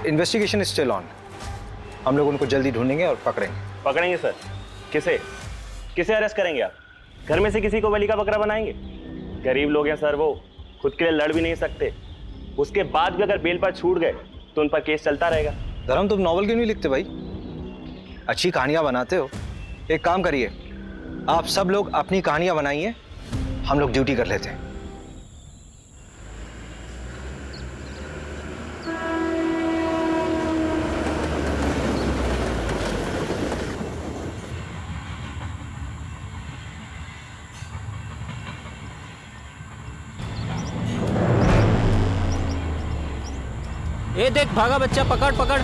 Investigation is still on. हम लोग उनको जल्दी ढूंढेंगे और पकड़ेंगे। पकड़ेंगे सर? किसे किसे अरेस्ट करेंगे आप? घर में से किसी को बलि का बकरा बनाएंगे? गरीब लोग हैं सर, वो खुद के लिए लड़ भी नहीं सकते। उसके बाद भी अगर बेल पर छूट गए तो उन पर केस चलता रहेगा। धर्म, तुम नॉवल क्यों नहीं लिखते भाई? अच्छी कहानियां बनाते हो। एक काम करिए, आप सब लोग अपनी कहानियां बनाइए, हम लोग ड्यूटी कर लेते हैं। ये देख भागा बच्चा, पकड़ पकड़।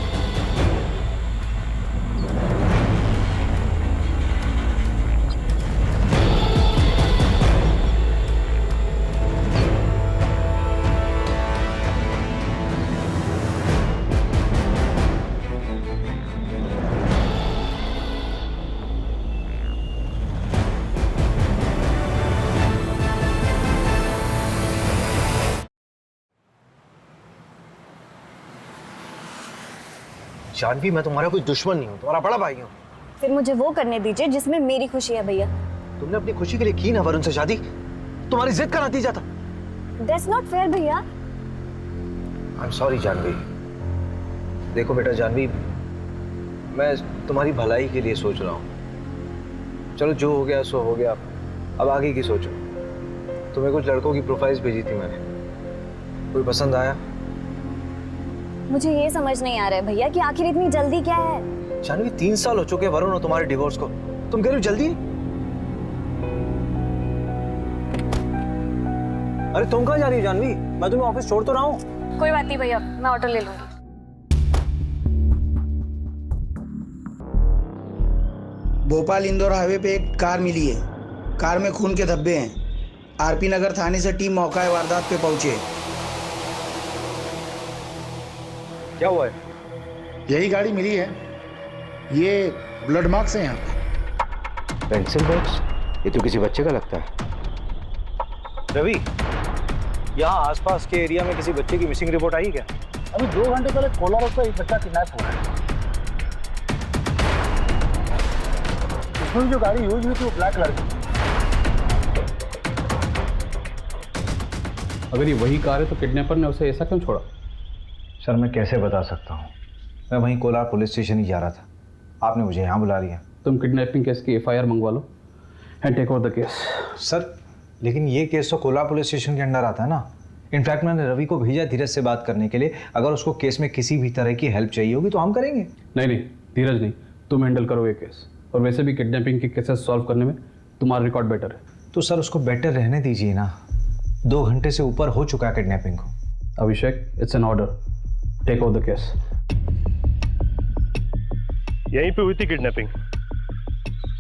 जानवी, मैं तुम्हारा कोई दुश्मन नहीं हूँ, तुम्हारा बड़ा भाई हूँ। फिर मुझे वो करने दीजिए जिसमें मेरी खुशी है भैया। तुमने अपनी खुशी के लिए की ना वरुण से शादी, तुम्हारी जिद का नतीजा था। That's not fair भैया। I am sorry Janvi. देखो बेटा जानवी, मैं तुम्हारी भलाई के लिए सोच रहा हूँ। चलो जो हो गया सो हो गया, अब आगे की सोचो। तुम्हें कुछ लड़कों की प्रोफाइल्स भेजी थी मैंने, कोई पसंद आया? मुझे ये समझ नहीं आ रहा है भैया कि आखिर इतनी जल्दी क्या है। जानवी, 3 साल हो चुके वरुण और तुम्हारे डिवोर्स को, तुम कह रही हो जल्दी? अरे तुम कहाँ जा रही हो जानवी? मैं तुम्हें ऑफिस छोड़ तो रहा हूँ। कोई बात नहीं भैया, मैं ऑटो ले लूंगी। भोपाल इंदौर हाईवे पे एक कार मिली है। कार में खून के धब्बे हैं। आरपी नगर थाने से टीम मौका वारदात पे पहुंची है। क्या हुआ है? यही गाड़ी मिली है, ये ब्लड मार्क्स हैं यहाँ पे। Pencil box? ये तो किसी बच्चे का लगता है। रवि, यहाँ आसपास के एरिया में किसी बच्चे की मिसिंग रिपोर्ट आई क्या? अभी 2 घंटे पहले कोला रोड पर एक बच्चा किडनैप हुआ है। उसमें जो गाड़ी यूज हुई थी वो ब्लैक कलर की। अगर ये वही कार है तो किडनैपर ने उसे ऐसा क्यों छोड़ा? सर मैं कैसे बता सकता हूँ, मैं वहीं कोलार पुलिस स्टेशन ही जा रहा था, आपने मुझे यहाँ बुला लिया। तुम किडनैपिंग केस की FIR मंगवा लो and take over the case. Sir लेकिन ये केस तो कोलार पुलिस स्टेशन के अंडर आता है ना। इनफैक्ट मैंने रवि को भेजा धीरज से बात करने के लिए, अगर उसको केस में किसी भी तरह की हेल्प चाहिए होगी तो हम करेंगे। नहीं नहीं धीरज नहीं, तुम हैंडल करो ये केस। और वैसे भी किडनैपिंग के केसेस सॉल्व करने में तुम्हारा रिकॉर्ड बेटर है। तो सर उसको बेटर रहने दीजिए ना, 2 घंटे से ऊपर हो चुका है किडनैपिंग को। Abhishek, it's an order, take over the case. यहीं पे हुई थी किडनैपिंग।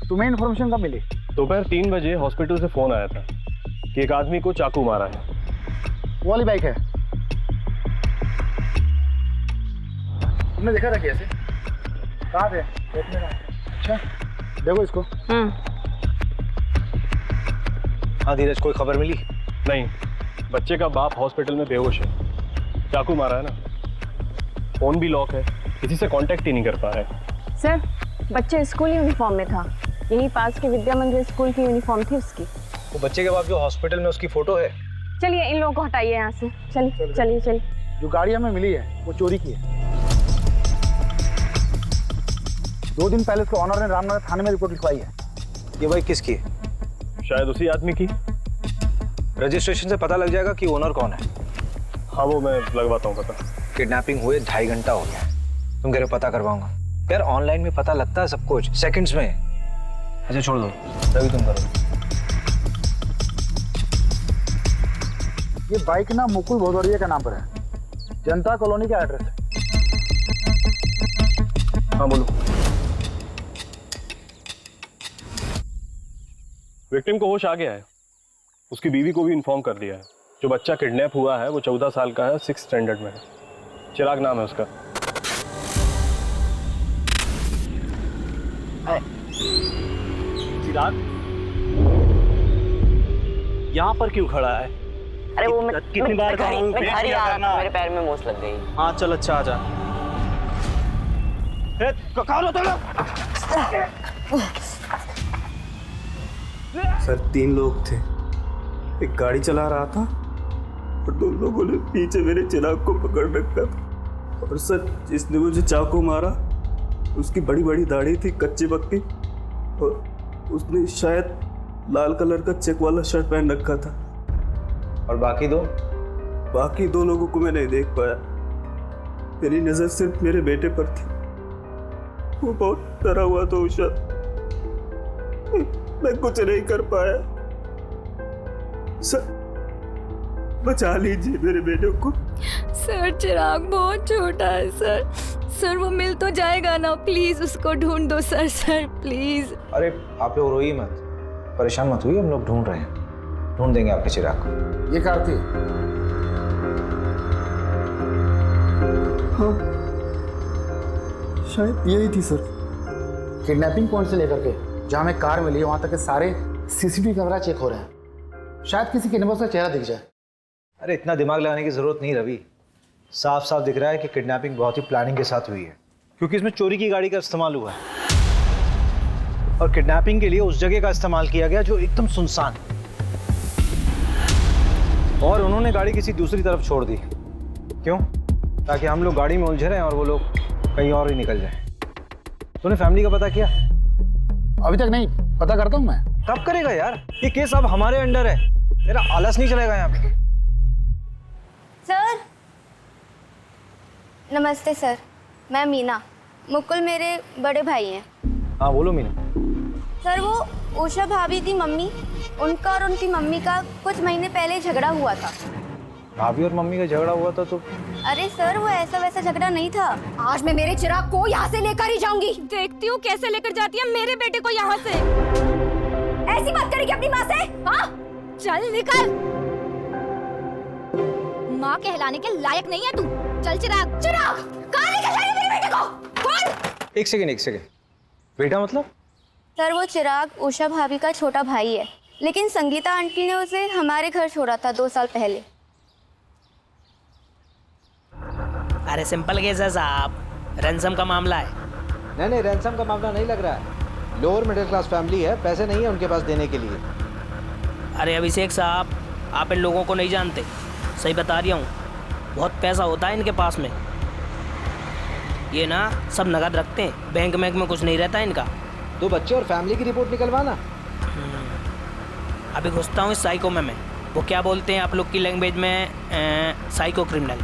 तुम्हें इन्फॉर्मेशन कब मिली? दोपहर 3 बजे हॉस्पिटल से फोन आया था कि एक आदमी को चाकू मारा है। वो वाली बाइक है, तुमने देखा था कैसे? कहाँ थे? देखने का। अच्छा देखो इसको। हाँ धीरज, कोई खबर मिली? नहीं, बच्चे का बाप हॉस्पिटल में बेहोश है, चाकू मारा है ना। फोन भी लॉक है, किसी से कांटेक्ट ही नहीं कर पा रहे। सर बच्चे स्कूल यूनिफॉर्म में था, यही पास के विद्या मंदिर स्कूल की यूनिफॉर्म थी उसकी। वो बच्चे के बाप जो हॉस्पिटल में, उसकी फोटो है। चलिए इन लोगों को हटाइए यहाँ से। चलिए चलिए चलिए। जो गाड़ी हमें मिली है वो चोरी की है। 2 दिन पहले उसके ऑनर ने रामनगर थाने में रिपोर्ट लिखवाई है। ये बाइक किसकी है? शायद उसी आदमी की। रजिस्ट्रेशन से पता लग जाएगा कि ओनर कौन है। हाँ वो मैं लगवाता हूँ पता। किडनैपिंग हुए 2.5 घंटा हो गया, तुम कह रहे हो पता करवाऊंगा? यार ऑनलाइन में पता लगता है सब कुछ सेकंड्स में। अच्छा छोड़ दो, रवि तुम करो। ये बाइक ना मुकुल भदौरिया के नाम पर है, जनता कॉलोनी का एड्रेस है। हाँ बोलो। विक्टिम को होश आ गया है, उसकी बीवी को भी इन्फॉर्म कर दिया है। जो बच्चा किडनैप हुआ है वो 14 साल का है, 6th स्टैंडर्ड में है। चिराग नाम है उसका। चिराग यहाँ पर क्यों खड़ा है? अरे वो मैं कितनी बार मेरे पैर में मोच लग गई। हाँ चल अच्छा आ जा। सर 3 लोग थे, एक गाड़ी चला रहा था और 2 लोगों ने पीछे मेरे चिराग को पकड़ रखा था। और सर जिसने मुझे चाकू मारा उसकी बड़ी बड़ी दाढ़ी थी, कच्ची पक्की, और उसने शायद लाल कलर का चेक वाला शर्ट पहन रखा था। और बाकी 2 लोगों को मैं नहीं देख पाया। मेरी नजर सिर्फ मेरे बेटे पर थी। वो बहुत डरा हुआ था उषा, मैं कुछ नहीं कर पाया। सर बचा लीजिए मेरे बेटे को। सर चिराग बहुत छोटा है सर। सर वो मिल तो जाएगा ना, प्लीज उसको ढूंढ दो सर। Sir please. अरे आप लोग रोइए मत, परेशान मत हुई, हम लोग ढूंढ रहे हैं, ढूंढ देंगे आपके चिराग को। ये कार थी? हाँ शायद यही थी सर। किडनैपिंग पॉइंट से लेकर के जहाँ हमें कार मिली वहाँ तक के सारे सीसीटीवी कैमरा चेक हो रहे हैं, शायद किसी किडनैपर का चेहरा दिख जाए। अरे इतना दिमाग लगाने की जरूरत नहीं रवि, साफ साफ दिख रहा है कि किडनैपिंग बहुत ही प्लानिंग के साथ हुई है, क्योंकि इसमें चोरी की गाड़ी का इस्तेमाल हुआ है और किडनैपिंग के लिए उस जगह का इस्तेमाल किया गया जो एकदम सुनसान, और उन्होंने गाड़ी किसी दूसरी तरफ छोड़ दी। क्यों? ताकि हम लोग गाड़ी में उलझे रहें और वो लोग कहीं और ही निकल जाएं। तूने फैमिली का पता किया? अभी तक नहीं, पता करता हूँ मैं। कब करेगा यार? ये केस अब हमारे अंडर है, तेरा आलस नहीं चलेगा यहाँ पे। सर नमस्ते सर, मैं मीना, मुकुल मेरे बड़े भाई हैं। हाँ बोलो मीना। सर वो उषा भाभी की मम्मी, उनका और उनकी मम्मी का कुछ महीने पहले झगड़ा हुआ था। भाभी और मम्मी का झगड़ा हुआ था तो? अरे सर वो ऐसा वैसा झगड़ा नहीं था। आज मैं मेरे चिराग को यहाँ से लेकर ही जाऊंगी। देखती हूँ कैसे लेकर जाती है मेरे बेटे को यहाँ से। ऐसी बात करेगी अपनी माँ से? हाँ चल निकल, माँ कहलाने के लायक नहीं है तू। चल चिराग। चिराग कहाँ लेकर जा रही है मेरे बेटे को? बोल। एक सेकेंड, बेटा मतलब? सर वो चिराग उषा भाभी का छोटा भाई है, लेकिन संगीता आंटी ने उसे हमारे घर छोड़ा था 2 साल पहले। अरे सिंपल केस है साहब, रैंसम का मामला है। नहीं रैंसम का मामला नहीं लग रहा है। लोअर मिडिल क्लास फैमिली है, पैसे नहीं है उनके पास देने के लिए। अरे अभिषेक साहब, आप इन लोगों को नहीं जानते, सही बता रहा हूँ, बहुत पैसा होता है इनके पास में। ये ना सब नगद रखते हैं, बैंक में कुछ नहीं रहता है इनका। 2 बच्चे और फैमिली की रिपोर्ट निकलवाना। अभी घुसता हूँ इस साइको में मैं। वो क्या बोलते हैं आप लोग की लैंग्वेज में? Psycho criminal.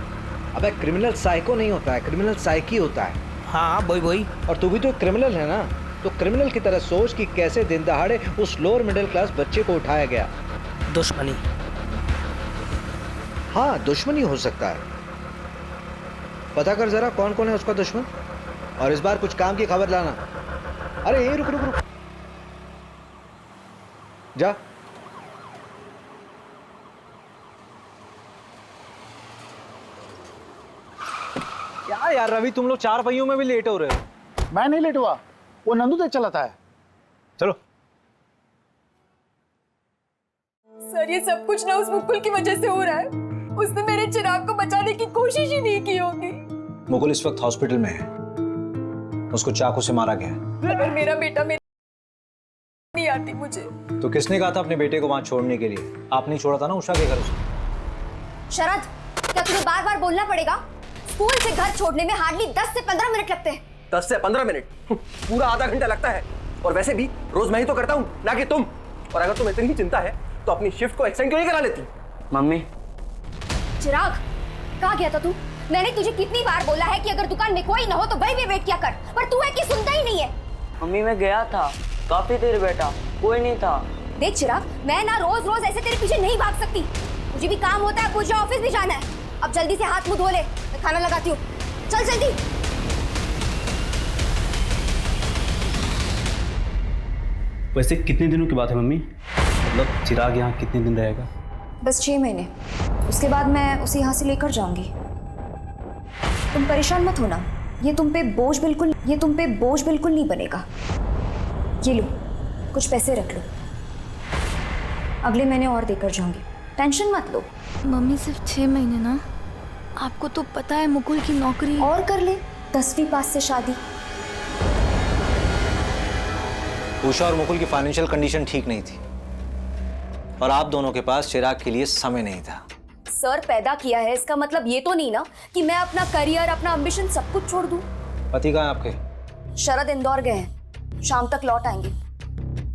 अबे क्रिमिनल साइको नहीं होता है, क्रिमिनल साइकी होता है। हाँ वही। और तू भी तो क्रिमिनल है ना, तो क्रिमिनल की तरह सोच कि कैसे दिन दहाड़े उस लोअर मिडिल क्लास बच्चे को उठाया गया। दुश्मनी। हाँ दुश्मनी हो सकता है। पता कर जरा कौन कौन है उसका दुश्मन, और इस बार कुछ काम की खबर लाना। अरे ये रुक जा। क्या यार रवि, तुम लोग 4 पहियों में भी लेट हो रहे हो। मैं नहीं लेट हुआ, वो नंदू तेज चलाता है। चलो। सर ये सब कुछ ना उस मुकुल की वजह से हो रहा है। उसने मेरे चिराग को बचाने की कोशिश ही नहीं की होगी। मुकुल इस वक्त हॉस्पिटल में है, उसको चाकू से मारा गया है। अगर मेरा बेटा नहीं आती मुझे। तो किसने कहा था अपने बेटे को वहां छोड़ने के लिए? आप नहीं छोड़ा था ना उषा के घर उसे। शरद, क्या तुझे बार बार बोलना पड़ेगा? स्कूल से घर छोड़ने में हार्डली 10 से 15 मिनट लगते हैं। 10 से 15 मिनट? पूरा आधा घंटा लगता है। और वैसे भी रोज मैं ही तो करता हूँ, ना कि तुम। और अगर तुम्हें इतनी चिंता है तो अपनी शिफ्ट को एक्सटेंड क्यों नहीं करा लेती? मम्मी। चिराग, कहाँ गया था तू? मैंने तुझे कितनी बार बोला है कि अगर दुकान में कोई ना हो तो वहीं पे वेट किया कर, पर तू है कि सुनता ही नहीं है। मम्मी मैं गया था, काफी देर बैठा, कोई नहीं था। देख चिराग, मैं ना रोज रोज ऐसे तेरे पीछे नहीं भाग सकती। मुझे भी काम होता है, मुझे ऑफिस भी जाना है। अब जल्दी से हाथ मुंह धो ले, मैं खाना लगाती हूँ। चल जल्दी। वैसे कितने दिनों की बात है मम्मी? मतलब चिराग यहाँ कितने दिन रहेगा? बस 6 महीने, उसके बाद मैं उसे यहाँ से लेकर जाऊंगी। तुम परेशान मत होना, ये तुम पे बोझ बिल्कुल नहीं बनेगा। ये लो, कुछ पैसे रख लो, अगले महीने और देकर जाऊंगी, टेंशन मत लो। मम्मी सिर्फ 6 महीने ना? आपको तो पता है मुकुल की नौकरी। और कर ले 10वीं पास से शादी, उषा और मुकुल की फाइनेंशियल कंडीशन ठीक नहीं थी और आप दोनों के पास चिराग के लिए समय नहीं था। सर, पैदा किया है इसका मतलब ये तो नहीं ना कि मैं अपना करियर, अपना एम्बिशन सब कुछ छोड़ दूं। पति कहाँ है आपके? शरद इंदौर गए हैं, शाम तक लौट आएंगे।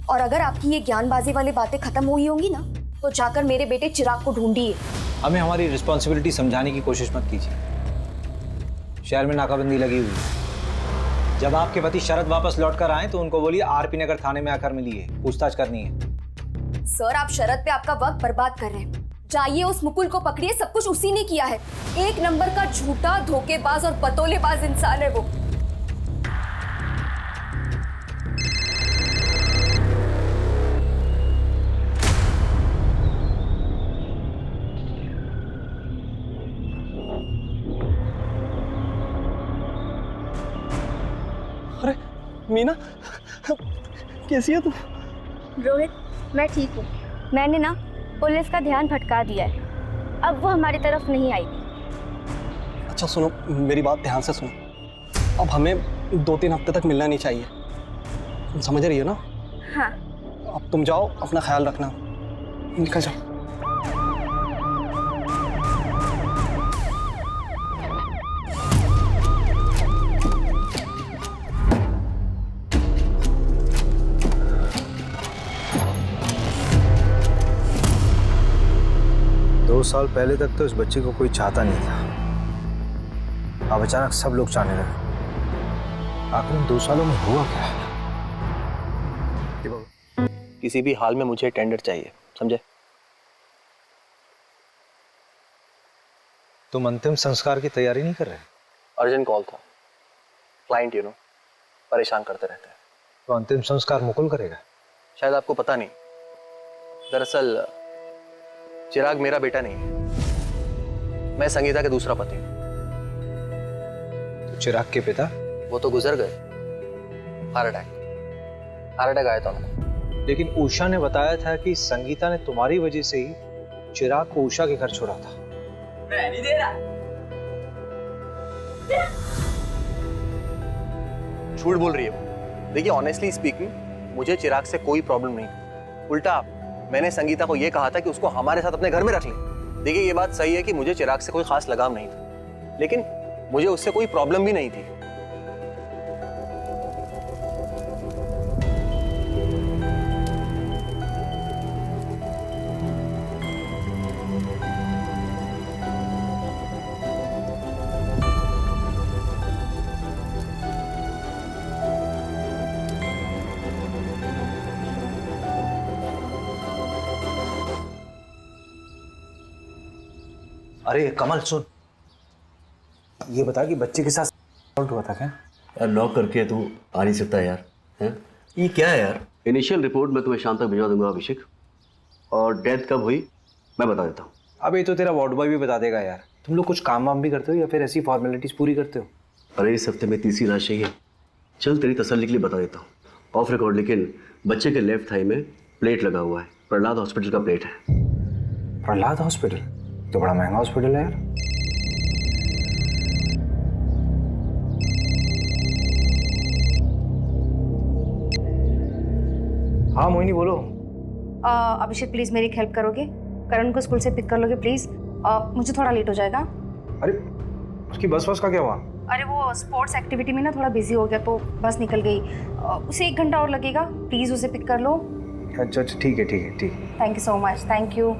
और अगर आपकी ये ज्ञानबाजी वाली बातें खत्म हुई होंगी ना, तो जाकर मेरे बेटे चिराग को ढूंढिए। हमें हमारी रिस्पॉन्सिबिलिटी समझाने की कोशिश मत कीजिए। शहर में नाकाबंदी लगी हुई है। जब आपके पति शरद वापस लौट कर आए तो उनको बोलिए आरपी नगर थाने में आकर मिलिए, पूछताछ करनी है। सर, आप शरद पे आपका वक्त बर्बाद कर रहे हैं। जाइए उस मुकुल को पकड़िए, सब कुछ उसी ने किया है। एक नंबर का झूठा, धोखेबाज और बतौलेबाज इंसान है वो। अरे मीना, कैसी है तू? रोहित, मैं ठीक हूँ। मैंने ना पुलिस का ध्यान भटका दिया है, अब वो हमारी तरफ नहीं आएगी। अच्छा सुनो, मेरी बात ध्यान से सुनो। अब हमें 2-3 हफ्ते तक मिलना नहीं चाहिए, तुम समझ रही हो ना? हाँ। अब तुम जाओ, अपना ख्याल रखना, निकल जाओ। 2 साल पहले तक तो इस बच्चे को कोई चाहता नहीं था। अब अचानक सब लोग चाहने लगे। आखिर इन 2 सालों में हुआ क्या है? किसी भी हाल में मुझे टेंडर चाहिए, समझे? तुम अंतिम संस्कार की तैयारी नहीं कर रहे? अर्जेंट कॉल था, क्लाइंट परेशान करते रहते हैं। तो अंतिम संस्कार मुकुल करेगा? शायद आपको पता नहीं, दरअसल चिराग मेरा बेटा नहीं है, मैं संगीता के दूसरा पति हूं। तो चिराग के पिता? वो तो गुजर गए, हार्ट अटैक आया था उनको। लेकिन उषा ने बताया था कि संगीता ने तुम्हारी वजह से ही चिराग को उषा के घर छोड़ा था। मैं नहीं दे रहा। झूठ बोल रही है वो। देखिए, ऑनेस्टली स्पीकिंग मुझे चिराग से कोई प्रॉब्लम नहीं। उल्टा मैंने संगीता को यह कहा था कि उसको हमारे साथ अपने घर में रख ले। देखिए, ये बात सही है कि मुझे चिराग से कोई खास लगाव नहीं था, लेकिन मुझे उससे कोई प्रॉब्लम भी नहीं थी। अरे कमल सुन, ये बता कि बच्चे के साथ हुआ था क्या? यार लॉक करके तू आ नहीं सकता यार, हैं? ये क्या है यार? इनिशियल रिपोर्ट मैं तुम्हें शाम तक भिजवा दूंगा अभिषेक, और डेथ कब हुई मैं बता देता हूँ। अब ये तो तेरा वार्ड बॉय भी बता देगा यार। तुम लोग कुछ काम वाम भी करते हो या फिर ऐसी फॉर्मेलिटीज पूरी करते हो? अरे इस हफ्ते में तीसरी लाश चाहिए। चल तेरी तसल्ली के लिए बता देता हूँ ऑफ रिकॉर्ड, लेकिन बच्चे के लेफ्ट थाई में प्लेट लगा हुआ है। प्रहलाद हॉस्पिटल का प्लेट है। प्रहलाद हॉस्पिटल तो बड़ा महंगा हॉस्पिटल है यार। हाँ मोहिनी बोलो। अभिषेक प्लीज़ मेरी हेल्प करोगे? करण को स्कूल से पिक कर लोगे प्लीज़? मुझे थोड़ा लेट हो जाएगा। अरे उसकी बस का क्या हुआ? अरे वो स्पोर्ट्स एक्टिविटी में ना थोड़ा बिजी हो गया तो बस निकल गई। उसे 1 घंटा और लगेगा, प्लीज़ उसे पिक कर लो। अच्छा ठीक है। Thank you so much. Thank you.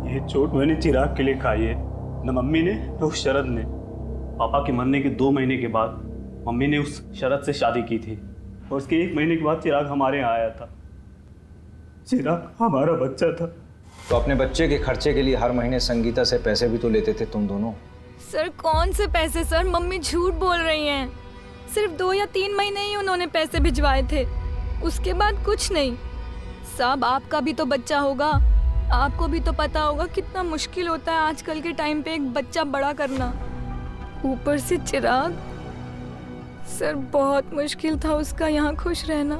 ये चोट मैंने चिराग के लिए खाई है, न मम्मी ने न उस शरद ने। पापा के मरने के 2 महीने के बाद मम्मी ने उस शरद से शादी की थी और उसके 1 महीने के बाद चिराग हमारे यहाँ आया था। चिराग हमारा बच्चा था। तो अपने बच्चे के खर्चे के लिए हर महीने संगीता से पैसे भी तो लेते थे तुम दोनों। सर कौन से पैसे सर? मम्मी झूठ बोल रही हैं। सिर्फ 2 या 3 महीने ही उन्होंने पैसे भिजवाए थे, उसके बाद कुछ नहीं। साहब आपका भी तो बच्चा होगा, आपको भी तो पता होगा कितना मुश्किल होता है आजकल के टाइम पे एक बच्चा बड़ा करना, ऊपर से चिराग। सर बहुत मुश्किल था उसका यहाँ खुश रहना।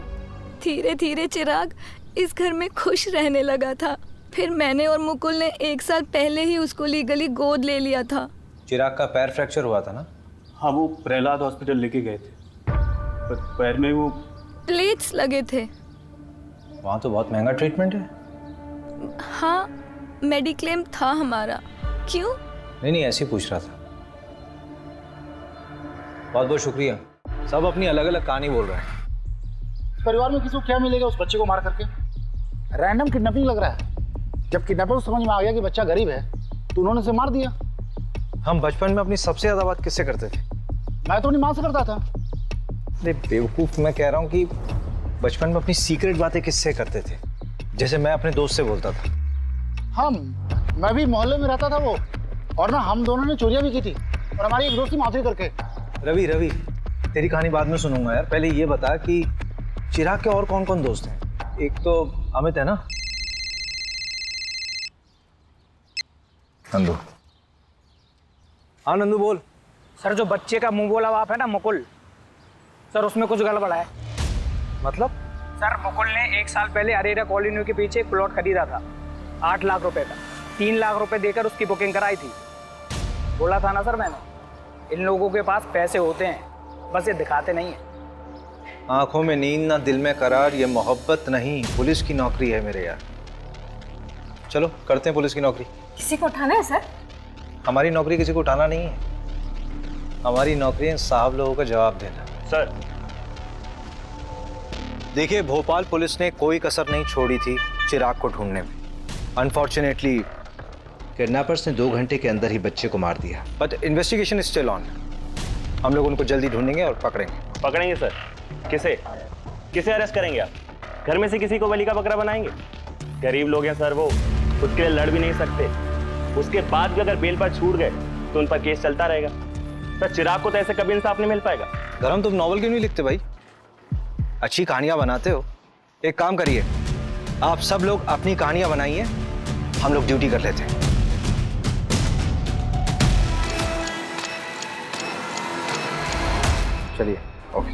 धीरे धीरे चिराग इस घर में खुश रहने लगा था। फिर मैंने और मुकुल ने 1 साल पहले ही उसको लीगली गोद ले लिया था। चिराग का पैर फ्रैक्चर हुआ था ना? हाँ, वो प्रहलाद हॉस्पिटल लेके गए थे। पैर में वो प्लेट्स लगे थे। वहाँ तो बहुत महंगा ट्रीटमेंट है। हाँ, मेडिक्लेम था हमारा। क्यों? नहीं ऐसे ही पूछ रहा था। बहुत बहुत शुक्रिया। सब अपनी अलग अलग कहानी बोल रहे हैं। परिवार में किसी को क्या मिलेगा उस बच्चे को मार करके? रैंडम किडनैपिंग लग रहा है। जब किडनैपर को समझ में आ गया कि बच्चा गरीब है तो उन्होंने उसे मार दिया। हम बचपन में अपनी सबसे ज्यादा बात किससे करते थे? मैं तो अपनी माँ से करता था। अरे बेवकूफ, मैं कह रहा हूँ कि बचपन में अपनी सीक्रेट बातें किससे करते थे? जैसे मैं अपने दोस्त से बोलता था। मैं भी मोहल्ले में रहता था वो, और ना हम दोनों ने चोरियां भी की थी, और हमारी एक दोस्ती माफी करके। रवि तेरी कहानी बाद में सुनूंगा यार। पहले ये बता कि चिराग के और कौन कौन दोस्त हैं? एक तो अमित है ना? नंदू। हाँ नंदू बोल। सर जो बच्चे का मुंह बोला बाप है ना मुकुल, सर उसमें कुछ गड़बड़ है। मतलब? सर मुकुल ने 1 साल पहले अरेरा कॉलोनी के पीछे एक प्लॉट खरीदा था 8 लाख रुपए का। 3 लाख रुपए देकर उसकी बुकिंग कराई थी। बोला था ना सर मैंने, इन लोगों के पास पैसे होते हैं, बस ये दिखाते नहीं है। आंखों में नींद ना दिल में करार, ये मोहब्बत नहीं पुलिस की नौकरी है मेरे यार। चलो करते हैं पुलिस की नौकरी। किसी को उठाना है सर? हमारी नौकरी किसी को उठाना नहीं है। हमारी नौकरी है साहब लोगों का जवाब देना। सर देखिए, भोपाल पुलिस ने कोई कसर नहीं छोड़ी थी चिराग को ढूंढने में। अनफॉर्चुनेटली किडनैपर्स ने 2 घंटे के अंदर ही बच्चे को मार दिया। But investigation is still on. हम लोग उनको जल्दी ढूंढेंगे और पकड़ेंगे सर। किसे अरेस्ट करेंगे आप? घर में से किसी को बलि का बकरा बनाएंगे? गरीब लोग हैं सर, वो खुद के लिए लड़ भी नहीं सकते। उसके बाद भी अगर बेल पर छूट गए तो उन पर केस चलता रहेगा। सर चिराग को तो ऐसे कभी इंसाफ नहीं मिल पाएगा। धर्म, तुम नॉवल क्यों नहीं लिखते भाई? अच्छी कहानियां बनाते हो। एक काम करिए, आप सब लोग अपनी कहानियां बनाइए, हम लोग ड्यूटी कर लेते हैं। चलिए। ओके।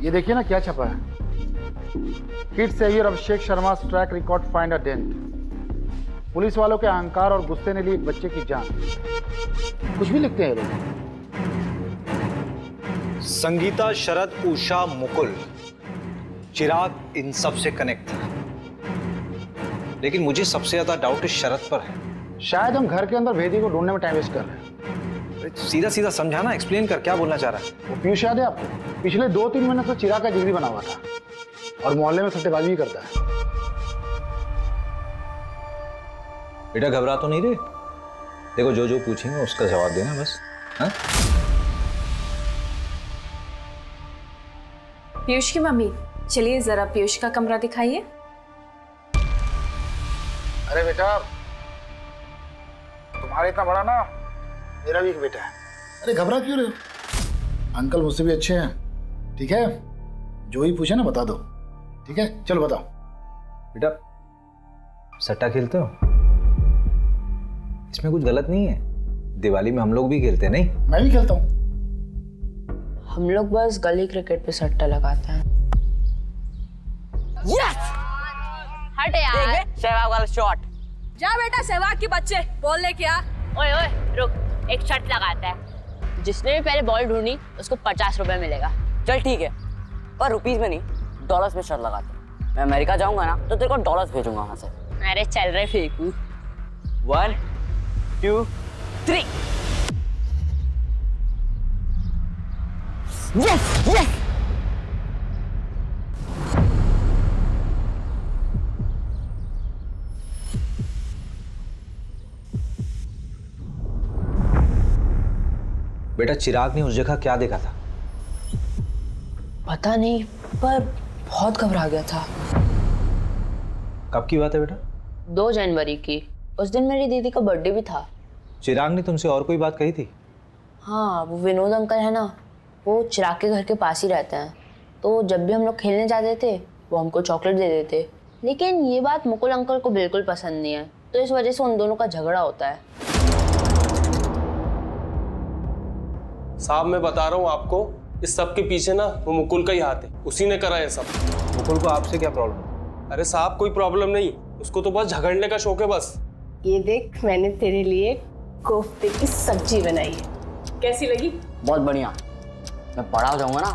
ये देखिए ना क्या छपा है। Kid saviour Abhishek Sharma track record find a dent. Police वालों के अहंकार और गुस्से ने ली एक बच्चे की जान। कुछ भी लिखते हैं ये लोग। संगीता, शरद, उषा, मुकुल, चिराग इन सब से कनेक्ट था। लेकिन मुझे सबसे ज्यादा डाउट शरद पर है। शायद हम घर के अंदर भेदी को ढूंढने में टाइम वेस्ट कर रहे हैं। सीधा सीधा समझाना, एक्सप्लेन कर, क्या बोलना चाह रहा है? वो पीयूष याद है आपको? पिछले 2-3 महीने से चिराग का जिगरी बना हुआ था और मोहल्ले में सट्टेबाजी भी करता है। बेटा घबरा तो नहीं रहे? देखो जो पूछेंगे उसका जवाब देना बस। हाँ? पीयूष की मम्मी, चलिए जरा पीयूष का कमरा दिखाइए। अरे बेटा, तुम्हारे इतना बड़ा ना मेरा भी एक बेटा है। अरे घबरा क्यों रहे हो? अंकल मुझसे भी अच्छे हैं। ठीक है, जो ही पूछे ना बता दो। ठीक है, चलो बताओ। बेटा सट्टा खेलते हो? इसमें कुछ गलत नहीं है। दिवाली में हम लोग भी खेलते हैं। नहीं, मैं भी खेलता हूँ। हम लोग बस गली क्रिकेट पे सट्टा लगाते हैं। यस! हट यार। सहवाग वाला शॉट। जा बेटा सहवाग के बच्चे, बॉल लेके आ। ओए रुक, एक शर्त लगाता है, जिसने भी पहले बॉल ढूंढी उसको 50 रुपए मिलेगा। चल ठीक है, पर रुपीज में नहीं, डॉलर्स में शर्त लगाते। मैं अमेरिका जाऊंगा ना तो तेरे को डॉलर्स भेजूंगा वहां से। अरे चल रहे फेंकू। 1 2 3। Yes yes. बेटा चिराग ने उस जगह क्या देखा था? पता नहीं, पर बहुत घबरा गया था। कब की बात है बेटा? 2 जनवरी की। उस दिन मेरी दीदी का बर्थडे भी था। चिराग ने तुमसे और कोई बात कही थी? हाँ, वो विनोद अंकल है ना, वो चिराग के घर के पास ही रहते हैं। तो जब भी हम लोग खेलने जाते थे वो हमको चॉकलेट दे देते। लेकिन ये बात मुकुल अंकल को बिल्कुल पसंद नहीं है, तो इस वजह से उन दोनों का झगड़ा होता है। साहब मैं बता रहा हूँ आपको, इस सब के पीछे ना वो मुकुल का ही हाथ है। उसी ने करा है सब। मुकुल को आपसे क्या प्रॉब्लम? अरे साहब कोई प्रॉब्लम नहीं, उसको तो बस झगड़ने का शौक है बस। ये देख, मैंने तेरे लिए कोफ्ते की सब्जी बनाई है, कैसी लगी? बहुत बढ़िया। मैं बड़ा हो जाऊंगा ना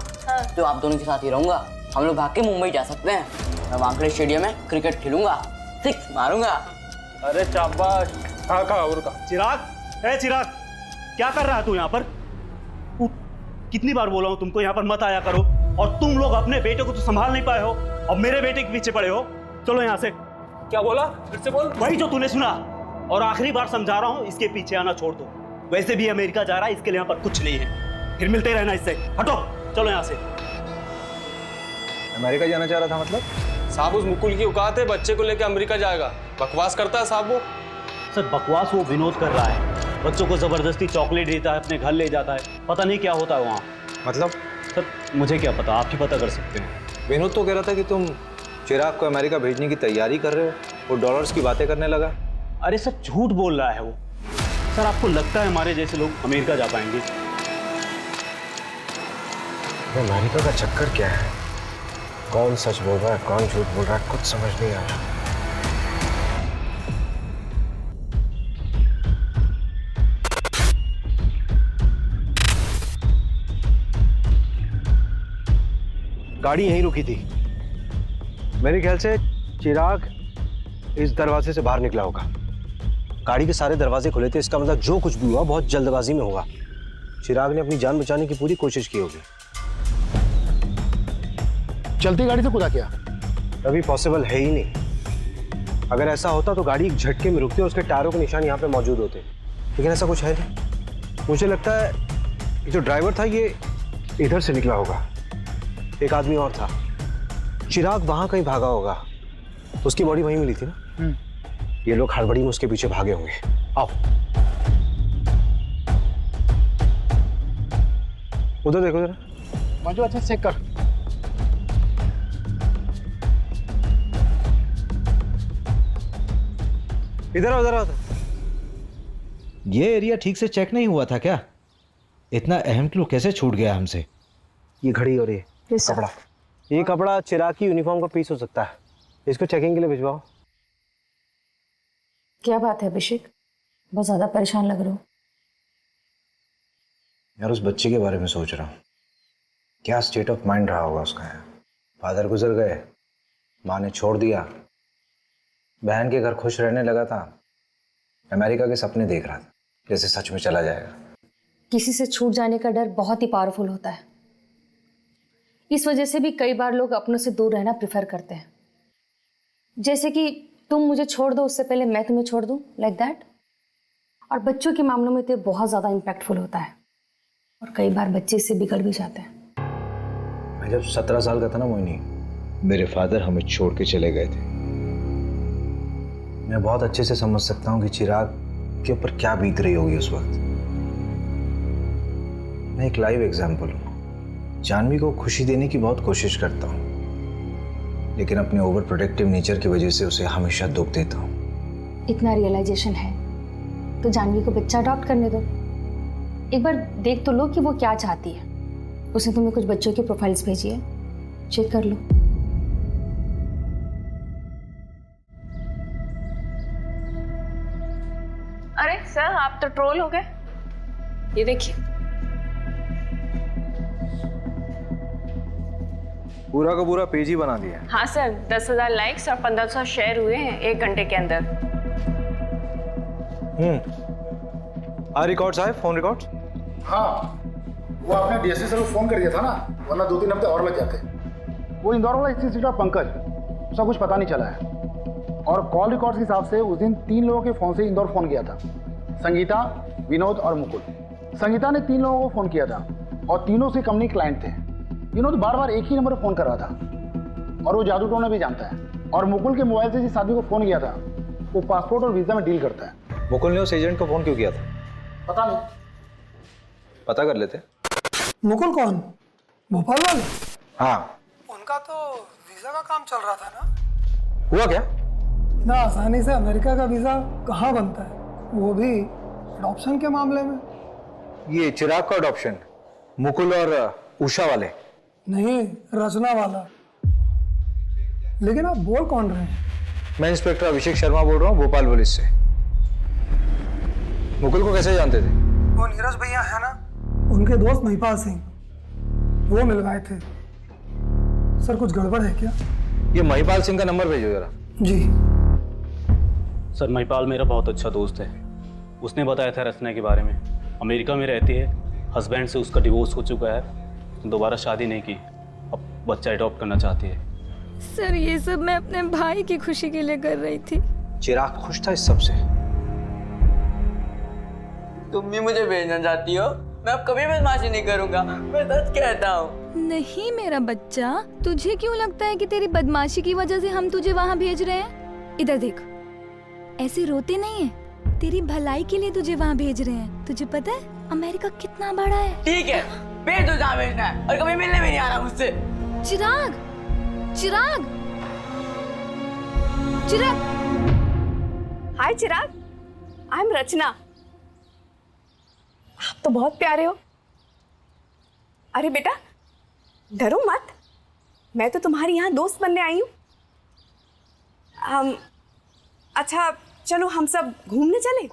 तो आप दोनों के साथ ही रहूंगा। हम लोग भाग के मुंबई जा सकते हैं। मैं वानखेड़े स्टेडियम में क्रिकेट खेलूंगा, 6 मारूंगा। अरे शाबाश। कहा और का चिराग, ए चिराग, क्या कर रहा है तू यहाँ पर? कितनी बार बोला हूँ तुमको यहाँ पर मत आया करो, और तुम लोग अपने बेटे को तो संभाल नहीं पाए हो और मेरे बेटे के पीछे पड़े हो। चलो यहाँ से। क्या बोला? फिर से बोल। वही जो तूने सुना, और आखिरी बार समझा रहा हूँ, इसके पीछे आना छोड़ दो। वैसे भी अमेरिका जा रहा है, इसके लिए यहाँ पर कुछ नहीं है। फिर मिलते रहना इससे। हटो, चलो यहाँ से। अमेरिका जाना चाह रहा था मतलब? साहब उस मुकुल की औकात है, बच्चे को लेकर अमेरिका जाएगा। बकवास करता है साहब वो। सर बकवास वो विनोद कर रहा है, बच्चों को जबरदस्ती चॉकलेट देता है, अपने घर ले जाता है, पता नहीं क्या होता है वहाँ। मतलब? सर मुझे क्या पता, आप ही पता कर सकते हैं। विनोद तो कह रहा था कि तुम चिराग को अमेरिका भेजने की तैयारी कर रहे हो, वो डॉलर्स की बातें करने लगा। अरे सर झूठ बोल रहा है वो। सर आपको लगता है हमारे जैसे लोग अमेरिका जा पाएंगे? अमेरिका का चक्कर क्या है? कौन सच बोल रहा है, कौन झूठ बोल रहा है, कुछ समझ नहीं आ रहा। गाड़ी यहीं रुकी थी। मेरे ख्याल से चिराग इस दरवाजे से बाहर निकला होगा। गाड़ी के सारे दरवाजे खुले थे, इसका मतलब जो कुछ भी हुआ बहुत जल्दबाजी में होगा। चिराग ने अपनी जान बचाने की पूरी कोशिश की होगी। चलती गाड़ी से कूदा क्या? अभी पॉसिबल है ही नहीं। अगर ऐसा होता तो गाड़ी एक झटके में रुकती और उसके टायरों के निशान यहाँ पे मौजूद होते, लेकिन ऐसा कुछ है नहीं। मुझे लगता है ये जो ड्राइवर था ये इधर से निकला होगा। एक आदमी और था, चिराग वहां कहीं भागा होगा, उसकी बॉडी वहीं मिली थी ना। ये लोग हड़बड़ी में उसके पीछे भागे होंगे। आओ उधर देखो जरा। मंजू अच्छा चेक कर। इधर आओ, इधर आओ। ये एरिया ठीक से चेक नहीं हुआ था क्या? इतना अहम क्लू कैसे छूट गया हमसे? ये घड़ी और ये कपड़ा, ये कपड़ा चिराग की यूनिफॉर्म का पीस हो सकता है। इसको चेकिंग के लिए भिजवाओ। क्या बात है अभिषेक, बहुत ज़्यादा परेशान लग रहे हो। यार उस बच्चे के बारे में सोच रहा हूँ, क्या स्टेट ऑफ माइंड रहा होगा उसका। फादर गुजर गए, माँ ने छोड़ दिया, बहन के घर खुश रहने लगा था, अमेरिका के सपने देख रहा था जैसे सच में चला जाएगा। किसी से छूट जाने का डर बहुत ही पावरफुल होता है। इस वजह से भी कई बार लोग अपनों से दूर रहना प्रेफर करते हैं। जैसे कि तुम मुझे छोड़ दो उससे पहले मैं तुम्हें छोड़ दूं, लाइक दैट। और बच्चों के मामलों में तो बहुत ज़्यादा इम्पैक्टफुल होता है, और कई बार बच्चे इससे बिगड़ भी जाते हैं। मैं जब 17 साल का था ना मोहिनी, मेरे फादर हमें छोड़ के चले गए थे। मैं बहुत अच्छे से समझ सकता हूँ कि चिराग के ऊपर क्या बीत रही होगी उस वक्त। मैं एक लाइव एग्जाम्पल हूँ। जानवी को खुशी देने की बहुत कोशिश करता हूँ, लेकिन अपने ओवर प्रोटेक्टिव नेचर की वजह से उसे हमेशा दुख देता हूँ। इतना रियलाइजेशन है तो जानवी को बच्चा अडॉप्ट करने दो। एक बार देख तो लो कि वो क्या चाहती है। उसने तुम्हें कुछ बच्चों की प्रोफाइल्स भेजी है, चेक कर लो। अरे सर आप तो ट्रोल हो गए। ये देखिए, पूरा का पूरा पेज ही बना दिया। हाँ सर, 10,000 लाइक्स और 1500 शेयर हुए हैं 1 घंटे के अंदर। रिकॉर्ड्स आए, फोन रिकॉर्ड्स। हाँ, वो आपने डीएसपी सर को फोन कर दिया था ना, वरना 2-3 हफ्ते और लग जाते। वो इंदौर वाला इंस्टीट्यूट पंकज, उसका कुछ पता नहीं चला है। और कॉल रिकॉर्ड्स के हिसाब से उस दिन 3 लोगों के फ़ोन से इंदौर फ़ोन किया था, संगीता, विनोद और मुकुल। संगीता ने 3 लोगों को फ़ोन किया था और तीनों से कंपनी क्लाइंट थे। विनोद बार बार एक ही नंबर पर फ़ोन कर रहा था और वो जादू टोना भी जानता है। और मुकुल के मोबाइल से जिस आदमी को फ़ोन किया था वो पासपोर्ट और वीज़ा में डील करता है। मुकुल ने उस एजेंट को फ़ोन क्यों किया था? पता नहीं, पता कर लेते। मुकुल कौन? भोपाल वाले? हाँ, उनका तो वीजा का काम चल रहा था ना। हुआ क्या? इतना आसानी से अमेरिका का वीजा कहाँ बनता है, वो भी अडॉप्शन के मामले में। ये चिराग का अडॉप्शन मुकुल और उषा वाले? नहीं, रचना वाला। लेकिन आप बोल कौन रहे हैं? मैं इंस्पेक्टर अभिषेक शर्मा बोल रहा हूँ, भोपाल पुलिस से। मुकुल को कैसे जानते थे? वो नीरज भैया है ना, उनके दोस्त महिपाल सिंह। वो मिलवाए थे। सर कुछ गड़बड़ है क्या? ये महिपाल सिंह का नंबर भेजो जरा। जी सर महिपाल मेरा बहुत अच्छा दोस्त है। उसने बताया था रचना के बारे में। अमेरिका में रहती है, हस्बैंड से उसका डिवोर्स हो चुका है, दोबारा शादी नहीं की, अब बच्चा अडॉप्ट करना चाहती है। सर ये सब मैं अपने भाई की खुशी के लिए कर रही थी। चिराग खुश था इस सब से? तुम भी मुझे भेजना चाहती हो? मैं अब कभी बदमाशी नहीं करूंगा, मैं सच कहता हूँ। नहीं मेरा बच्चा, तुझे क्यों लगता है कि तेरी बदमाशी की वजह से हम तुझे वहाँ भेज रहे हैं? इधर देख, ऐसे रोते नहीं है, तेरी भलाई के लिए तुझे वहाँ भेज रहे हैं। तुझे पता है अमेरिका कितना बड़ा है? ठीक है, भेज दो जहाँ भेजना है, और कभी मिलने भी नहीं आना मुझसे। चिराग, चिराग, चिराग। हाय चिराग, आई एम रचना। आप तो बहुत प्यारे हो। अरे बेटा डरो मत, मैं तो तुम्हारी यहाँ दोस्त बनने आई हूँ। अच्छा चलो हम सब घूमने चले।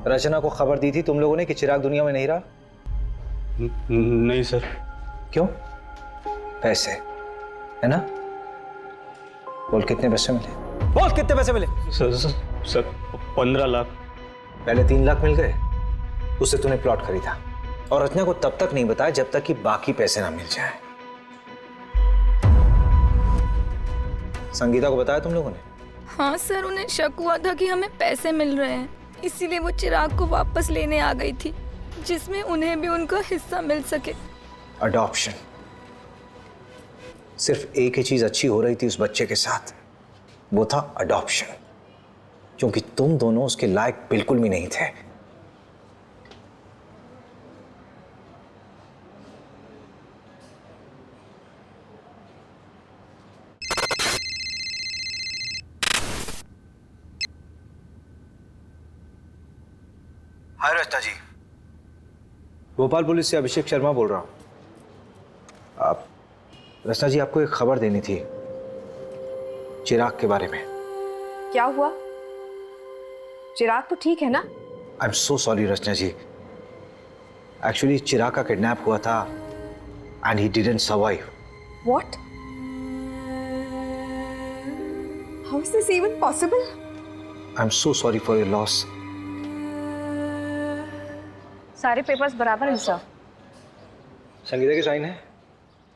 रचना को खबर दी थी तुम लोगों ने कि चिराग दुनिया में नहीं रहा? नहीं सर। क्यों? पैसे है ना? बोल कितने पैसे मिले? बोल कितने पैसे मिले? सर 15 लाख। पहले 3 लाख मिल गए, उससे तूने प्लॉट खरीदा और रचना को तब तक नहीं बताया जब तक कि बाकी पैसे ना मिल जाए। संगीता को बताया तुम लोगों ने? हाँ सर, उन्हें शक हुआ था कि हमें पैसे मिल रहे हैं, इसीलिए वो चिराग को वापस लेने आ गई थी, जिसमें उन्हें भी उनका हिस्सा मिल सके। अडॉप्शन। सिर्फ एक ही चीज अच्छी हो रही थी उस बच्चे के साथ, वो था अडॉप्शन, क्योंकि तुम दोनों उसके लायक बिल्कुल भी नहीं थे। हाय रचना जी, भोपाल पुलिस से अभिषेक शर्मा बोल रहा हूं। आप रचना जी, आपको एक खबर देनी थी चिराग के बारे में। क्या हुआ? चिराग तो ठीक है ना? I am so sorry Rachna ji, actually Chirag का किडनैप हुआ था and he didn't survive. What? How is this even possible? I am so sorry for your loss. सारे पेपर्स बराबर हैं सर। संगीता की साइन है?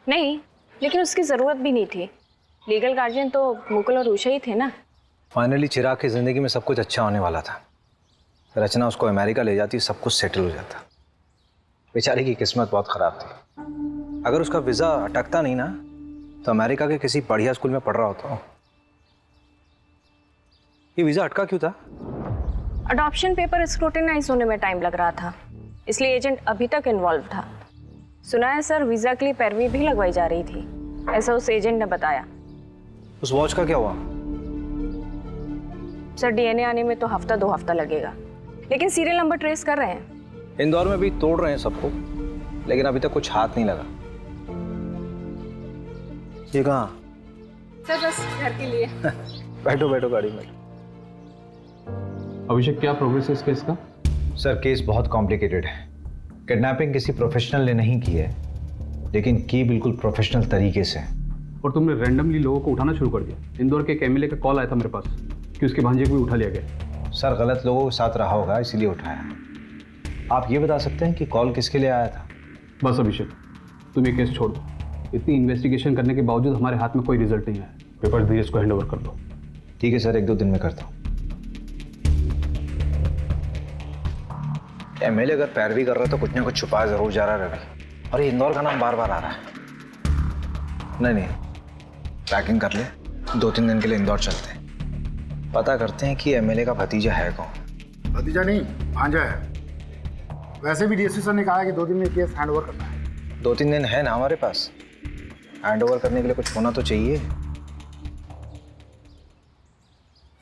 नहीं, लेकिन उसकी ज़रूरत भी नहीं थी। लीगल गार्जियन तो मुकुल और उषा ही थे ना। फाइनली चिराग की जिंदगी में सब कुछ अच्छा होने वाला था। रचना उसको अमेरिका ले जाती, सब कुछ सेटल हो जाता। बेचारी की किस्मत बहुत खराब थी। अगर उसका वीज़ा अटकता नहीं ना, तो अमेरिका के किसी बढ़िया स्कूल में पढ़ रहा होता। ये वीज़ा अटका क्यों था? अडॉप्शन पेपर स्क्रूटिनाइज होने में टाइम लग रहा था, इसलिए एजेंट अभी तक इन्वॉल्व था। सुना है सर, वीज़ा के लिए पैरवी भी लगवाई जा रही थी, ऐसा उस एजेंट ने बताया। उस वॉच का क्या हुआ? सर डीएनए आने में तो हफ्ता 2 हफ्ता लगेगा, लेकिन सीरियल नंबर ट्रेस कर रहे हैं। इंदौर में भी तोड़ रहे हैं सबको, लेकिन अभी तक कुछ हाथ नहीं लगा। ये कहाँ? सर बस घर के लिए। बैठो बैठो गाड़ी में। अभिषेक, क्या प्रोग्रेस है इस केस का? सर केस बहुत कॉम्प्लिकेटेड है। किडनैपिंग किसी प्रोफेशनल ने नहीं की है, लेकिन की बिल्कुल प्रोफेशनल तरीके से। और तुमने रैंडमली लोगों को उठाना शुरू कर दिया। इंदौर के एक एमएलए का कॉल आया था मेरे पास कि उसके भांजे को भी उठा लिया गया। सर गलत लोगों के साथ रहा होगा, इसीलिए उठाया। आप ये बता सकते हैं कि कॉल किसके लिए आया था? बस अभिषेक, तुम ये केस छोड़ दो। इतनी इन्वेस्टिगेशन करने के बावजूद हमारे हाथ में कोई रिजल्ट नहीं आया। पेपर धीरज को हैंड ओवर कर दो। ठीक है सर, 1-2 दिन में करता हूँ। एमएलए अगर पैरवी कर रहा है तो कुछ ना कुछ छुपाया जरूर जा रहा है रवि। और ये इंदौर का नाम बार बार आ रहा है। नहीं, पैकिंग कर ले, 2-3 दिन के लिए इंदौर चलते हैं। पता करते हैं कि एमएलए का भतीजा है कौन। भतीजा नहीं, भांजा है। वैसे भी डीएसपी सर ने कहा कि 2 दिन में केस हैंड ओवर करना है। 2-3 दिन है ना हमारे पास, हैंड ओवर करने के लिए कुछ होना तो चाहिए।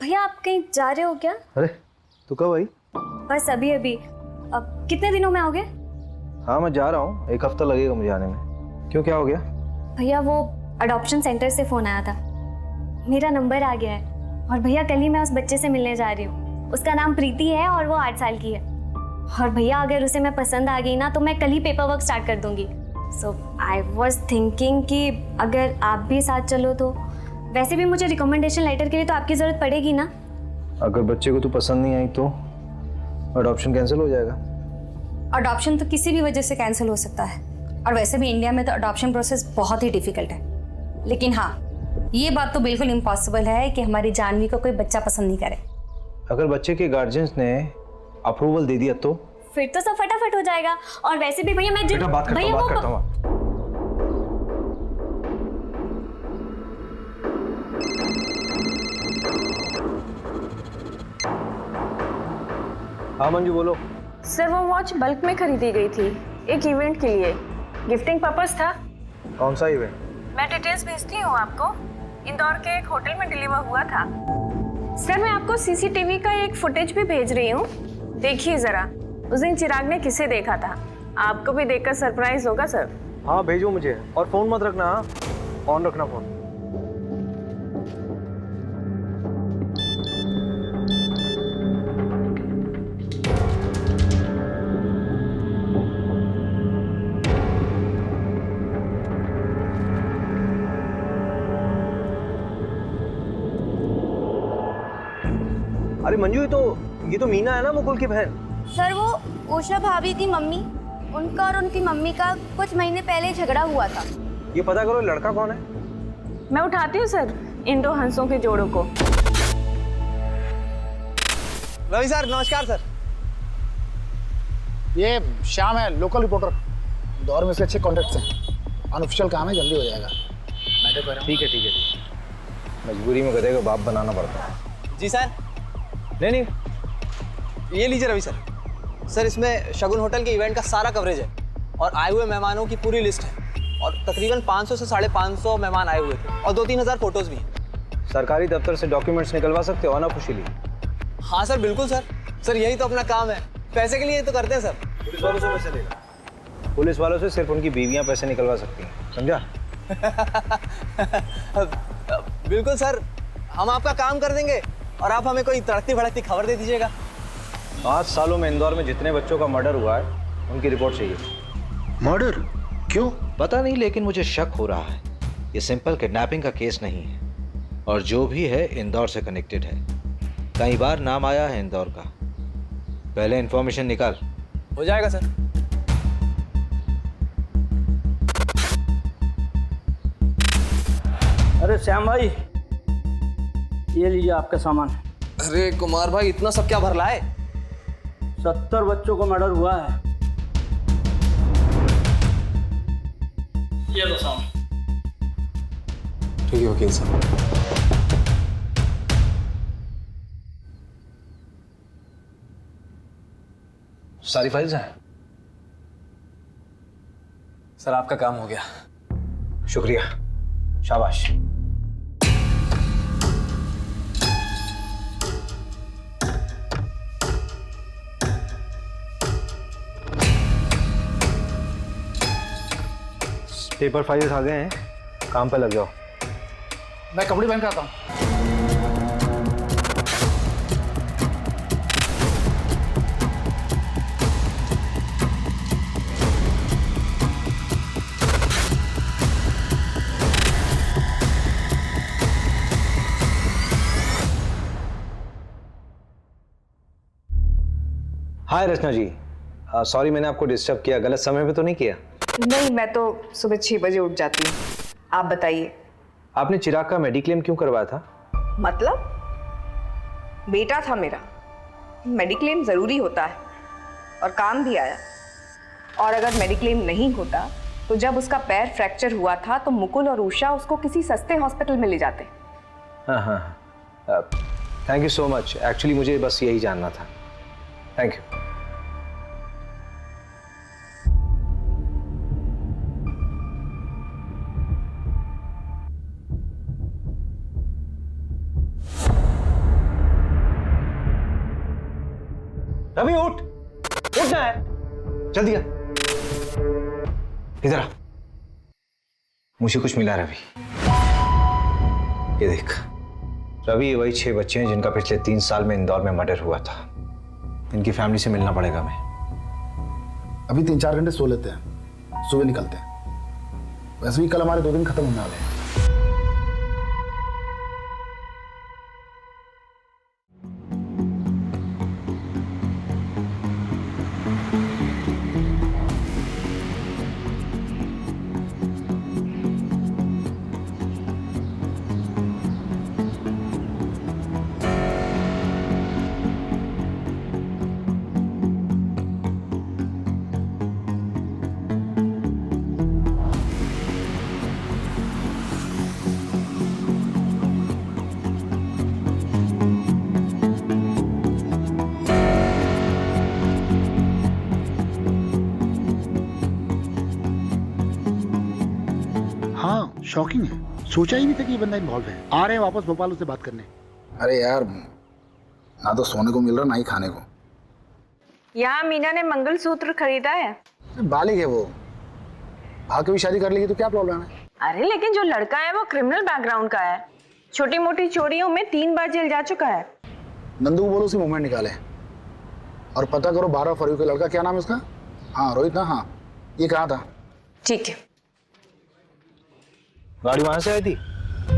भैया आप कहीं जा रहे हो क्या? अरे तू कब आई? बस अभी अभी। अब कितने दिनों में आओगे? हाँ मैं जा रहा हूँ, 1 हफ्ता लगेगा मुझे आने में। क्यों, क्या हो गया? भैया वो अडॉप्शन सेंटर से फ़ोन आया था, मेरा नंबर आ गया है और भैया कल ही मैं उस बच्चे से मिलने जा रही हूँ। उसका नाम प्रीति है और वो 8 साल की है। और भैया अगर उसे मैं पसंद आ गई ना तो मैं कल ही पेपर वर्क स्टार्ट कर दूँगी। सो आई वॉज थिंकिंग कि अगर आप भी साथ चलो तो। वैसे भी मुझे रिकमेंडेशन लेटर के लिए तो आपकी ज़रूरत पड़ेगी ना। अगर बच्चे को तू पसंद नहीं आई तो अडॉप्शन कैंसिल हो जाएगा। अडॉप्शन तो किसी भी वजह से कैंसिल हो सकता है, और वैसे भी इंडिया में तो अडॉप्शन प्रोसेस बहुत ही डिफिकल्ट है। लेकिन हाँ, ये बात तो बिल्कुल इम्पॉसिबल है कि हमारी जानवी को कोई बच्चा पसंद नहीं करे। अगर बच्चे के गार्जियंस ने अप्रूवल दे दिया तो फिर तो सब फटाफट हो जाएगा। और वैसे भी भैया मैं बेटा बात करता हूँ। हाँ मंजू बोलो। सर वो वॉच बल्क में खरीदी गई थी एक इवेंट के लिए, गिफ्टिंग पर्पस था। कौन सा इवेंट? मैं डिटेल्स भेजती हूँ आपको। इंदौर के एक होटल में डिलीवर हुआ था। सर मैं आपको सीसीटीवी का एक फुटेज भी भेज रही हूँ, देखिए जरा। उस दिन चिराग ने किसे देखा था, आपको भी देखकर सरप्राइज होगा सर। हाँ भेजो मुझे, और फोन मत रखना, ऑन रखना फोन। अरे मंजू ये तो मीना है ना, मुकुल की बहन। सर वो उषा भाभी की मम्मी, उनका और उनकी मम्मी का कुछ महीने पहले झगड़ा हुआ था। ये पता करो लड़का कौन है। मैं उठाती हूँ सर इन 2 हंसों के जोड़ों को। रवि सर नमस्कार सर। ये श्याम है, लोकल रिपोर्टर। दौर में से अच्छे कॉन्टेक्ट्स हैं। अनऑफिशियल काम है, जल्दी हो जाएगा। मैं तो कह रहा हूँ। ठीक है। मजबूरी में गधे को बाप बनाना पड़ता है। जी सर। नहीं ये लीजिए रवि सर। सर इसमें शगुन होटल के इवेंट का सारा कवरेज है और आए हुए मेहमानों की पूरी लिस्ट है, और तकरीबन 500 से 550 मेहमान आए हुए थे, और 2-3 हज़ार फोटोज भी हैं। सरकारी दफ्तर से डॉक्यूमेंट्स निकलवा सकते हो अनऑफिशियली? हाँ सर बिल्कुल सर। सर यही तो अपना काम है, पैसे के लिए तो करते हैं सर। पुलिस वालों से पैसे लेगा? पुलिस वालों से सिर्फ उनकी बीवियां पैसे निकलवा सकती हैं, समझा? बिल्कुल सर, हम आपका काम कर देंगे और आप हमें कोई तड़कती भड़कती खबर दे दीजिएगा। 5 सालों में इंदौर में जितने बच्चों का मर्डर हुआ है उनकी रिपोर्ट चाहिए। मर्डर? क्यों? पता नहीं, लेकिन मुझे शक हो रहा है ये सिंपल किडनैपिंग का केस नहीं है, और जो भी है इंदौर से कनेक्टेड है। कई बार नाम आया है इंदौर का। पहले इंफॉर्मेशन निकाल। हो जाएगा सर। अरे श्याम भाई, ये लीजिए आपका सामान। अरे कुमार भाई, इतना सब क्या भर लाए? 70 बच्चों को मर्डर हुआ है। ये लो सामान। ठीक है वकील साहब। सारी फाइल्स हैं? सर आपका काम हो गया। शुक्रिया, शाबाश। पेपर फाइल्स आ गए हैं, काम पे लग जाओ। मैं कपड़े पहन के आता हूँ। हाय रचना जी, सॉरी मैंने आपको डिस्टर्ब किया, गलत समय पे तो नहीं किया? नहीं, मैं तो सुबह 6 बजे उठ जाती हूँ। आप बताइए। आपने चिराग का मेडिक्लेम क्यों करवाया था? मतलब बेटा था मेरा, मेडिक्लेम ज़रूरी होता है और काम भी आया। और अगर मेडिक्लेम नहीं होता तो जब उसका पैर फ्रैक्चर हुआ था तो मुकुल और उषा उसको किसी सस्ते हॉस्पिटल में ले जाते। हाँ, thank you so much. Actually मुझे बस यही जानना था। Thank you. रवि उठ, उठना है, जल्दी आ। इधर आ, मुझे कुछ मिला रवि। ये देख रवि, ये वही 6 बच्चे हैं जिनका पिछले 3 साल में इंदौर में मर्डर हुआ था। इनकी फैमिली से मिलना पड़ेगा मैं। अभी 3-4 घंटे सो लेते हैं, सुबह निकलते हैं। वैसे भी कल हमारे 2 दिन खत्म होने वाले हैं। शॉकिंग है, सोचा ही नहीं था कि ये बंदा इन्वॉल्व है। आ रहे हैं वापस भोपाल उससे बात करने। अरे यार, ना तो सोने को मिल रहा ना ही खाने को। यहाँ मीना ने मंगलसूत्र खरीदा है। बालिग है वो, भाग भी शादी कर लेगी तो क्या प्रॉब्लम है? अरे लेकिन जो लड़का है वो क्रिमिनल बैकग्राउंड का है, छोटी मोटी चोरियों में 3 बार जेल जा चुका है। नंदू को बोलो उसी मूवमेंट निकाले और पता करो 12 फरवरी का लड़का, क्या नाम है उसका? हाँ रोहित ना? हाँ, ये कहा था। ठीक है। गाड़ी वहां से आई थी?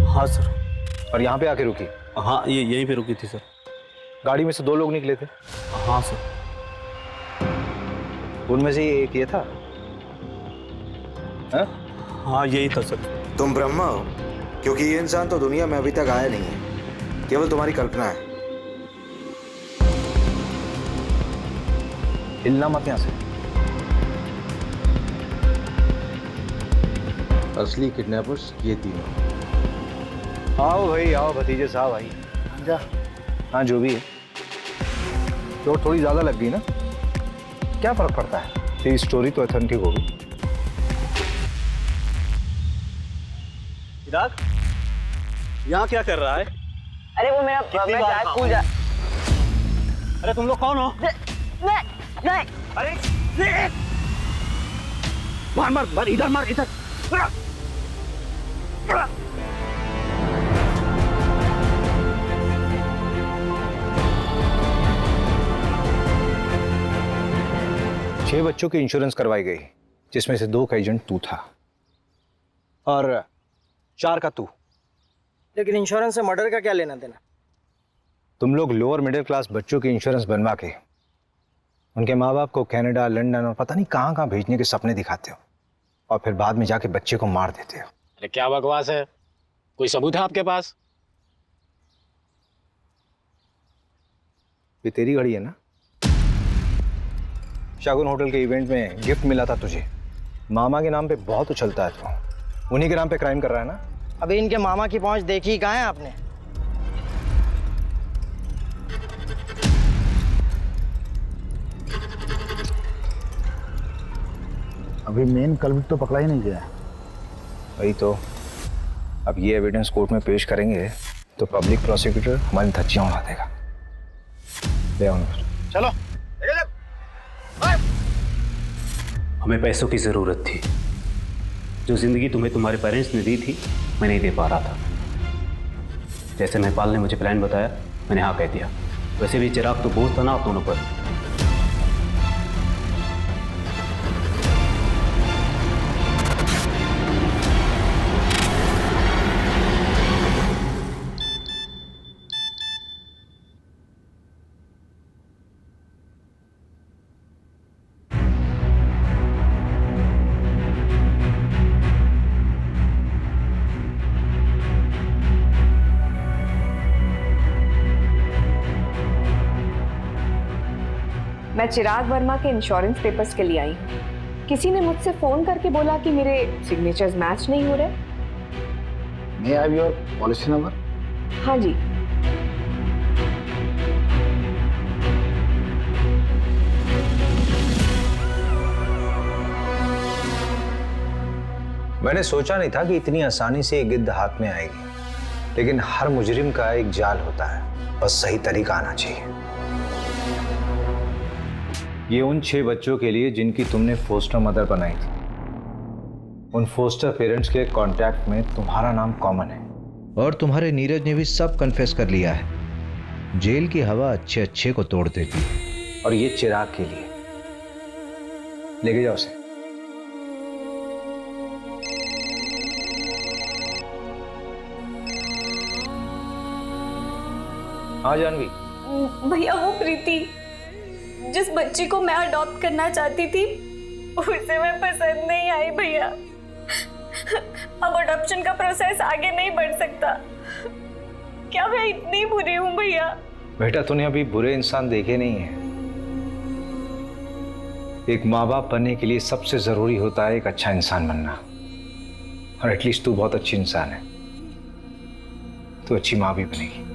हाँ सर। और यहाँ पे आके रुकी? हाँ, ये यहीं पे रुकी थी सर। गाड़ी में से 2 लोग निकले थे? हाँ सर। उनमें से एक ये था? हाँ यही था सर। तुम ब्रह्मा हो? क्योंकि ये इंसान तो दुनिया में अभी तक आया नहीं है, केवल तुम्हारी कल्पना है। हिलना मत यहाँ से। असली किडनैपर्स ये तीनों। आओ भाई आओ, भतीजे साहब भाई। जा। हाँ जो भी है, चोट थोड़ी ज्यादा लग गई ना, क्या फर्क पड़ता है? तेरी स्टोरी तो ऑथेंटिक होगी। चिराग, यहाँ क्या कर रहा है? अरे वो मेरा स्कूल जा। अरे तुम लोग कौन हो? नहीं। अरे मार मार मार, इधर मार, इधर। 6 बच्चों की इंश्योरेंस करवाई गई, जिसमें से 2 का एजेंट तू था और 4 का तू। लेकिन इंश्योरेंस से मर्डर का क्या लेना देना? तुम लोग लोअर मिडिल क्लास बच्चों की इंश्योरेंस बनवा के उनके माँ बाप को कनाडा, लंदन और पता नहीं कहाँ कहाँ भेजने के सपने दिखाते हो और फिर बाद में जाके बच्चे को मार देते हो। अरे क्या बकवास है, कोई सबूत है आपके पास? ये तेरी घड़ी है ना? शागुन होटल के इवेंट में गिफ्ट मिला था तुझे, मामा के नाम पे बहुत उछलता है तू, उन्हीं के नाम पे क्राइम कर रहा है ना? अबे इनके मामा की पहुंच देखी कहाँ है आपने? अभी मेन कल्प्रिट तो पकड़ा ही नहीं गया। वही तो, अब ये एविडेंस कोर्ट में पेश करेंगे तो पब्लिक प्रोसिक्यूटर हमारी धज्जियां उड़ा देगा। ले आओ चलो। हमें पैसों की ज़रूरत थी। जो ज़िंदगी तुम्हें तुम्हारे पेरेंट्स ने दी थी, मैं नहीं दे पा रहा था। जैसे महिपाल ने मुझे प्लान बताया, मैंने हाँ कह दिया। वैसे भी चिराग तो बोझ था ना आप दोनों पर। मैं चिराग वर्मा के इंश्योरेंस पेपर्स के लिए आई हूँ। किसी ने मुझसे फोन करके बोला कि मेरे सिग्नेचर्स मैच नहीं हो रहे। May I have your policy number? हाँ जी। मैंने सोचा नहीं था कि इतनी आसानी से ये गिद्ध हाथ में आएगी, लेकिन हर मुजरिम का एक जाल होता है, बस सही तरीका आना चाहिए। ये उन 6 बच्चों के लिए जिनकी तुमने फोस्टर मदर बनाई थी। उन फोस्टर पेरेंट्स के कांटेक्ट में तुम्हारा नाम कॉमन है। और तुम्हारे नीरज ने भी सब कन्फेस कर लिया है। जेल की हवा अच्छे अच्छे को तोड़ देती है। और ये चिराग के लिए। लेके जाओ उसे। हाँ जानवी। भैया वो प्रीति जिस बच्ची को मैं अडॉप्ट करना चाहती थी उसे मैं पसंद नहीं आई भैया। अब अडॉप्शन का प्रोसेस आगे नहीं बढ़ सकता। क्या मैं इतनी बुरी हूँ भैया? बेटा तूने अभी बुरे इंसान देखे नहीं है। एक माँ बाप बनने के लिए सबसे जरूरी होता है एक अच्छा इंसान बनना। और एटलीस्ट तू बहुत अच्छी इंसान है, तू अच्छी माँ भी बनेगी।